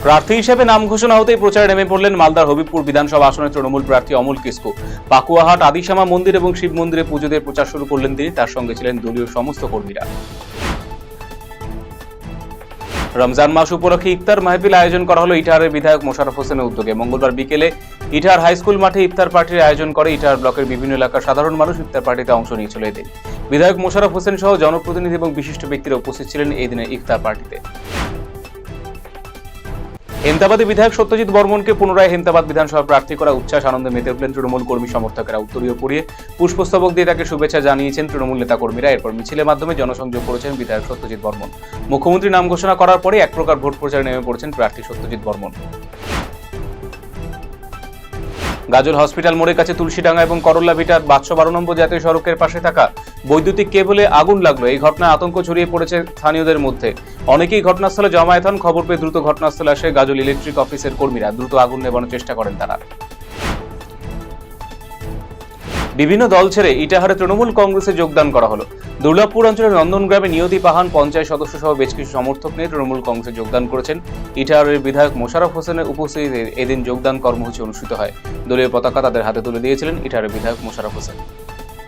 প্রার্থী হিসেবে নাম ঘোষণা হতেই প্রচারে নেমে পড়লেন মালদার হবিবপুর বিধানসভা আসনের তৃণমূল প্রার্থী অমল কিসকু। পাকুয়াহাট আদিশ্যামা মন্দির এবং শিব মন্দিরে পুজো দিয়ে প্রচার শুরু করলেন তিনি। তার সঙ্গে ছিলেন দলীয় সমস্ত কর্মীরা। রমজান মাস উপলক্ষে ইফতার মাহফিল আয়োজন করা হলো ইটাহারের বিধায়ক মোশাররফ হোসেনের উদ্যোগে। মঙ্গলবার বিকেলে ইটাহার হাইস্কুল মাঠে ইফতার পার্টির আয়োজন করে ইটাহার ব্লকের বিভিন্ন এলাকার সাধারণ মানুষ। ইফতার পার্টিতে অংশ নিয়েছিল এদিন। বিধায়ক মোশাররফ হোসেন সহ জনপ্রতিনিধি এবং বিশিষ্ট ব্যক্তিরা উপস্থিত ছিলেন এই দিনের ইফতার পার্টিতে। হেমতাবাদী বিধায়ক সত্যজিৎ বর্মনকে পুনরায় হেমতাবাদ বিধানসভা প্রার্থী করা উচ্ছ্বাস আনন্দে মেতে উঠলেন তৃণমূল কর্মী সমর্থকেরা। উত্তরীয় পরিয়ে পুষ্পস্তবক দিয়ে তাকে শুভেচ্ছা জানিয়েছেন তৃণমূল নেতা কর্মীরা। এরপর মিছিলের মাধ্যমে জনসংযোগ করেছেন বিধায়ক সত্যজিৎ বর্মন। মুখ্যমন্ত্রী নাম ঘোষণা করার পরে এক প্রকার ভোট প্রচারে নেমে পড়েছেন প্রার্থী সত্যজিৎ বর্মন। গাজল হসপিটাল মোড়ের কাছে তুলসীডাঙ্গা এবং করল্লা ভিটার 512 নম্বর জাতীয় সড়কের পাশে থাকা বৈদ্যুতিক কেবলে আগুন লাগলো। এই ঘটনায় আতঙ্ক ছড়িয়ে পড়েছে স্থানীয়দের মধ্যে। অনেকেই ঘটনাস্থলে জমায়েত হন। খবর পেয়ে দ্রুত ঘটনাস্থলে আসে গাজল ইলেকট্রিক অফিসের কর্মীরা। দ্রুত আগুন নেভানোর চেষ্টা করেন তারা। বিভিন্ন দল ছেড়ে ইটাহারে তৃণমূল কংগ্রেসে যোগদান করা হলো। দুর্লভপুর অঞ্চলের নন্দনগ্রামে নিয়তি পাহান পঞ্চায়েত সদস্য সহ বেশ কিছু সমর্থক নিয়ে তৃণমূল কংগ্রেসে যোগদান করেছেন। ইটাহারের বিধায়ক মোশাররফ হোসেনের উপস্থিতিতে এদিন যোগদান কর্মসূচি অনুষ্ঠিত হয়। দলীয় পতাকা তাদের হাতে তুলে দিয়েছিলেন ইটাহারের বিধায়ক মোশাররফ হোসেন।